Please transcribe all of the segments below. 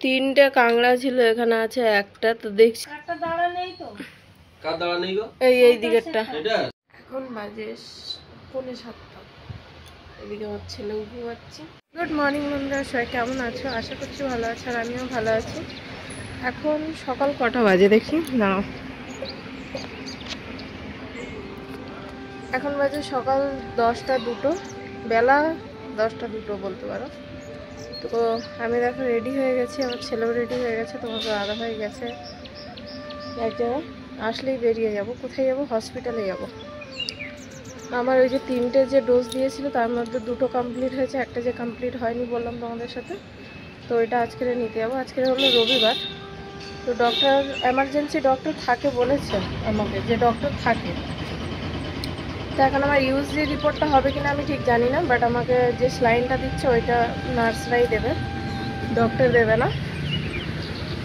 তিনটে কাঁকড়া ছিল, এখানে আছে একটা। তো দেখছি একটা দাঁড়া নেই তো, কার দাঁড়া নেই গো? এই দিকেরটা। এটা এখন বাজে 6:45। এদিকে আমার ছেলেও ঘুমাচ্ছে। গুড মর্নিং বন্ধুরা, সবাই কেমন আছো? আশা করছি ভালো আছো, আর আমিও ভালো আছি। এখন সকাল কটা বাজে দেখি না, এখন বাজে সকাল 10টা 2, বেলা 10টা 2 বলতে পারো। তো আমি দেখো রেডি হয়ে গেছি, আমার ছেলেও রেডি হয়ে গেছে। তোমাকে আধা হয়ে গেছে এক জায়গায়, আসলেই বেরিয়ে যাব। কোথায় যাব? হসপিটালে যাব। আমার ওই যে 3টে যে ডোজ দিয়েছিল তার মধ্যে 2টো কমপ্লিট হয়েছে, একটা যে কমপ্লিট হয়নি বললাম তোমাদের সাথে, তো ওইটা আজকে নিতে যাবো। আজকে হলো রবিবার, তো ডক্টর এমার্জেন্সি ডক্টর থাকে বলেছে আমাকে, যে ডক্টর থাকে। তো এখন আমার ইউজি রিপোর্টটা হবে কিনা আমি ঠিক জানি না, বাট আমাকে যে স্লাইনটা দিচ্ছে ওইটা নার্সরাই দেবে, ডক্টর দেবে না।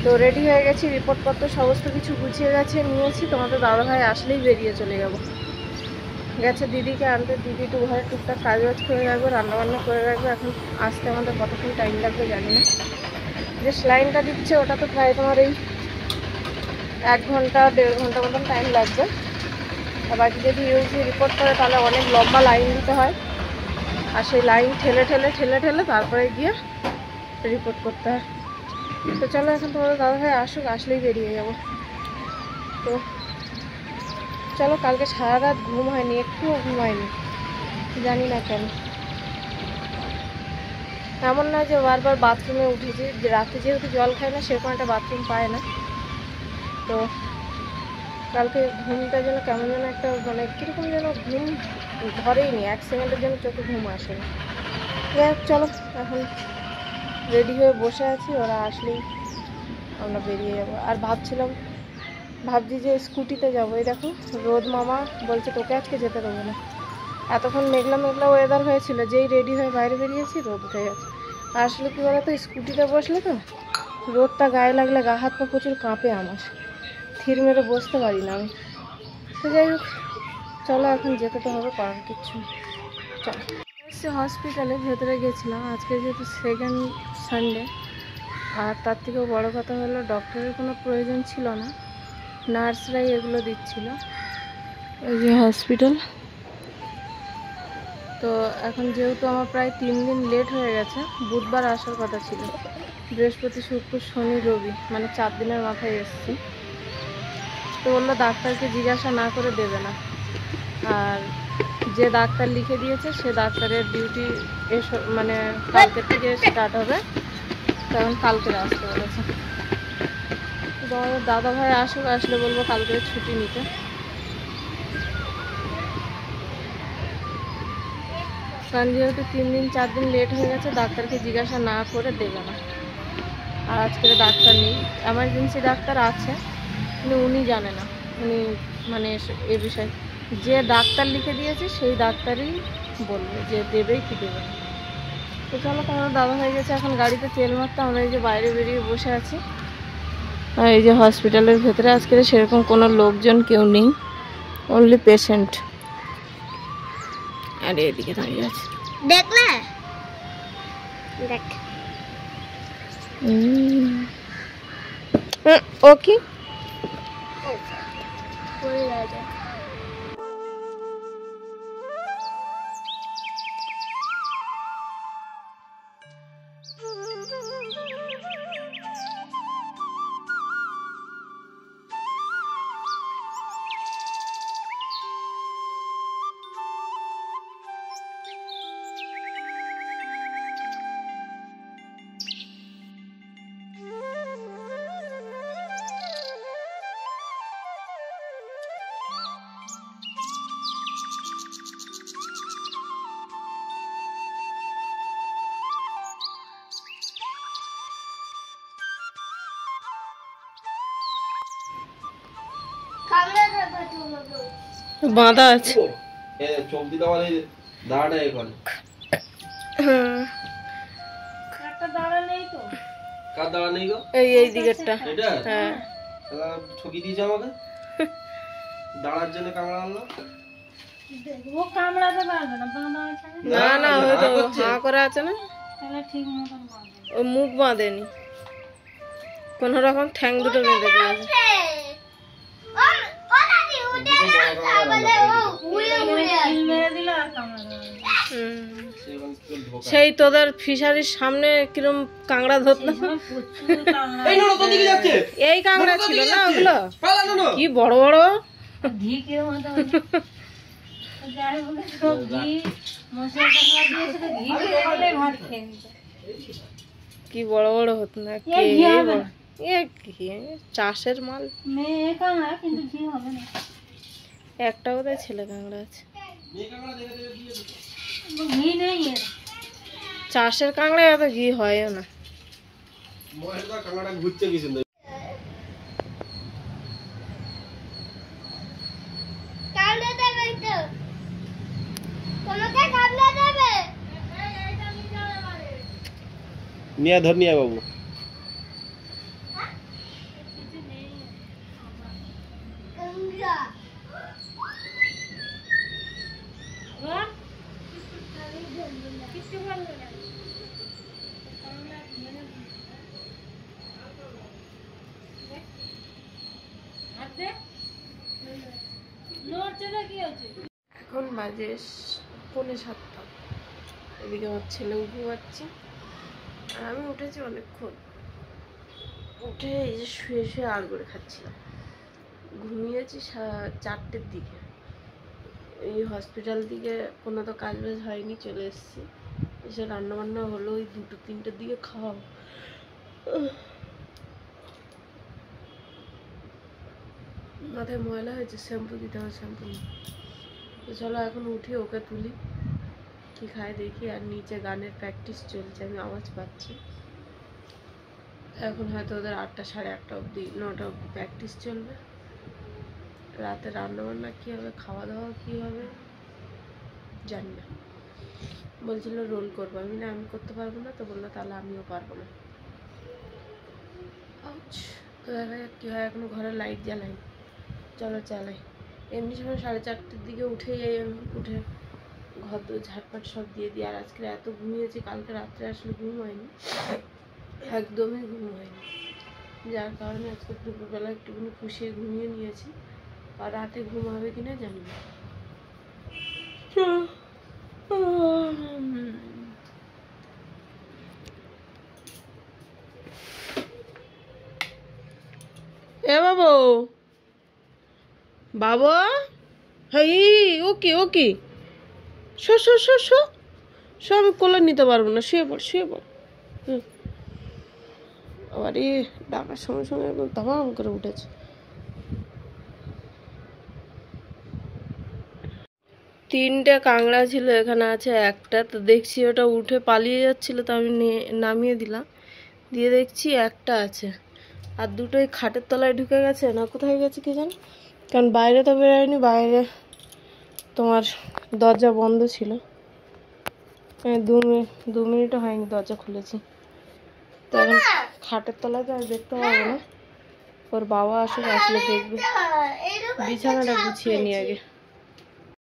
তো রেডি হয়ে গেছি, রিপোর্টপত্র সমস্ত কিছু গুছিয়ে গেছে, নিয়েছি। তোমাদের দাদাভাই আসলেই বেরিয়ে চলে যাব। গেছে দিদিকে আনতে, দিদি একটু ঘরে টুকটাক কাজ বাজ করে রাখবে, রান্নাবান্না করে রাখবে। এখন আসতে আমাদের কতক্ষণ টাইম লাগবে জানি না। যে স্লাইনটা দিচ্ছে ওটা তো প্রায় তোমার এই 1 ঘন্টা 1.5 ঘন্টা মতন টাইম লাগবে। আর বাকি যদি ইউজি রিপোর্ট করে তাহলে অনেক লম্বা লাইন দিতে হয়, আর সেই লাইন ঠেলে ঠেলে ঠেলে ঠেলে তারপরে গিয়ে রিপোর্ট করতে হয়। তো চলো এখন তোমাদের দাদাভাই আসুক, আসলেই বেরিয়ে যাব। তো চলো, কালকে সারা রাত ঘুম হয়নি, একটুও ঘুম হয়নি, জানি না কেন। এমন না যে বারবার বাথরুমে উঠেছি, যে রাতে যেহেতু জল খায় না সেরকম একটা বাথরুম পায় না। তো কালকে ঘুমটা যেন কেমন যেন একটা, মানে কীরকম যেন ঘুম ধরেই নি, 1 সেকেন্ডের জন্য চোখে ঘুম আসে না। যাই হোক, চলো এখন রেডি হয়ে বসে আছি, ওরা আসলেই আমরা বেরিয়ে যাবো। আর ভাবছি যে স্কুটিতে যাবো। এই দেখো রোদ মামা বলছে তোকে আজকে যেতে দেবো না। এতক্ষণ মেঘলা মেঘলা ওয়েদার হয়েছিল, যেই রেডি হয়ে বাইরে বেরিয়েছি রোদ উঠে গেছে। আসলে কী বলতো, স্কুটিতে বসলে তো রোদটা গায়ে লাগলে গা হাত পা প্রচুর কাঁপে আমার, থির মেরে বসতে পারি না আমি। তো যাই হোক, চলো এখন যেতে তো হবে, করার কিচ্ছু। চলো এসে হসপিটালে ভেতরে গেছিলাম আজকে, যেহেতু সেকেন্ড সানডে। আর তার থেকেও বড় কথা হলো ডক্টরের কোনো প্রয়োজন ছিল না, নার্সরাই এগুলো দিচ্ছিল। এই যে হসপিটাল। তো এখন যেহেতু আমার প্রায় 3 দিন লেট হয়ে গেছে, বুধবার আসার কথা ছিল, বৃহস্পতি শুক্র শনি রবি, মানে 4 দিনের মাথায় এসেছি। তো বললো ডাক্তারকে জিজ্ঞাসা না করে দেবে না, আর যে ডাক্তার লিখে দিয়েছে সে ডাক্তারের ডিউটি মানে কালকের থেকে স্টার্ট হবে, তখন কালকে আসতে বলেছে। তো দাদা ভাই আসুক, আসলে বলবো কালকে ছুটি নিতে। কারণ যেহেতু 3 দিন 4 দিন লেট হয়ে গেছে, ডাক্তারকে জিজ্ঞাসা না করে দেবে না। আর আজকে ডাক্তার নেই, এমার্জেন্সি ডাক্তার আছে কিন্তু উনি জানে না, উনি মানে এ বিষয়ে যে ডাক্তার লিখে দিয়েছে সেই ডাক্তারই বলবে যে দেবে কি দেবে না। তো চলো, তোমার দাদা হয়ে গেছে, এখন গাড়িতে তেল মারতে আমরা এই যে বাইরে বেরিয়ে বসে আছি। আর এই যে হসপিটালের ভেতরে আজকে সেরকম কোনো লোকজন কেউ নেই, অনলি পেশেন্ট। আর এদিকে দাঁড়িয়ে আছে, দেখ না দেখ। ও কি পড়ে যাবে। বাঁধা আছে। চোখ দিতে আমার এই দাঁড়াটা এখানে। একটা দাঁড়া নেই তো, কার দাঁড়া নেই গো? এই দিকেরটা। এটা হ্যাঁ, ঠকি দিয়েছে আমাকে, দাঁড়ার জন্য কামড়া আনলো। ও কামড়াতে পারবে না, বাঁধা আছে না না হয়তো হাঁ করে আছে না, তাহলে ঠিক মতন বাঁধবে। ও মুখ বাঁধেনি। কোনো রকম ঠ্যাং দুটো বেঁধে দিয়েছে। চিল মেরে দিল আর কামড়া দেবে না। সেই তোদের ফিশারির সামনে কিরম কাঁকড়া ধরতাম, প্রচুর কামড়া। এই নোনো কোন দিকে যাচ্ছে? এই কাঁকড়া ছিল না ওগুলো, পালা নোনো। কি বড় বড়। ঘি কিরম হতো যাই বলে সব ঘি মশলা টশলা দিয়েছে তো ঘি খেয়ে গেলে ভাত খেয়ে নিত। কি বড় বড় হতো না, কে ঘি হবে না। এ কি চাষের মাল। মেয়ে কামড়া কিন্তু ঘি হবে না। একটা কোথায় ছেলে কাঁকড়া আছে, মেয়ে কামড়া দেখে দেখে দিয়ে দিত। ঘি নেই এর। চাষের কাঁকড়া এত ঘি হয়ও না। মহেশদা কামড়াটা ঘুরছে কি সুন্দর। নিয়া ধর নিয়া বাবু। এখন বাজে 6:45, এদিকে আমার ছেলে ঘুমাচ্ছে আর আমি উঠেছি অনেকক্ষণ। উঠে এই যে শুয়ে শুয়ে আর করে খাচ্ছিলাম। ঘুমিয়েছি 4টের দিকে। এই হসপিটাল থেকে কোনো তো কাজ বাজ হয়নি, চলে এসেছি। এসে রান্না বান্না হলো ওই 2-3টের দিকে খাওয়া। মাথায় ময়লা হয়েছে, শ্যাম্পু দিতে হবে, শ্যাম্পু নেই। তো চলো এখন উঠি, ওকে তুলি, কি খায় দেখি। আর নিচে গানের প্র্যাকটিস চলছে, আমি আওয়াজ পাচ্ছি। এখন হয়তো ওদের 8টা 8:30 অবধি 9টা অবধি প্র্যাকটিস চলবে। রাতে রান্নাবান্না কী হবে, খাওয়া দাওয়া কী হবে জানি না। বলছিল রোল করবো, আমি না আমি করতে পারবো না। তো বললো তাহলে আমিও পারবো না। তো দেখা যাক কী হয়, এখনো ঘরে লাইট জ্বালাই। চলো চালাই। এমনি সময় 4:30-র দিকে উঠে যাই আমি। উঠে ঘর দোর ঝাটপাট সব দিয়ে দিই। আর আজকে এত ঘুমিয়েছি, কালকে রাত্রে আসলে ঘুম হয়নি, একদমই ঘুম হয়নি। যার কারণে আজকে দুপুরবেলা একটুখানি পুষিয়ে ঘুমিয়ে নিয়েছি। আর রাতে ঘুম হবে কিনা জানি না। এ বাবু, বাবা, হাই, ও কি show show show show show, আমি কোলে নিতে পারবো না, শুয়ে পড় শুয়ে পড়। আবার এই ডাকার সঙ্গে সঙ্গে একদম তামাম করে উঠেছে। তিনটে কাঁকড়া ছিল, এখানে আছে একটা। তো দেখছি ওটা উঠে পালিয়ে যাচ্ছিল, তো আমি নামিয়ে দিলাম। দিয়ে দেখছি একটা আছে, আর দুটোই খাটের তলায় ঢুকে গেছে না কোথায় গেছে কি জানি। কারণ বাইরে তো বেরোয়নি, বাইরে তোমার দরজা বন্ধ ছিল। 2 মিনিটও হয়নি দরজা খুলেছি। তো এখন খাটের তলায় তো আর দেখতে পাবো না। ওর বাবা আসলে দেখবে। বিছানাটা গুছিয়ে নিয়ে আগে।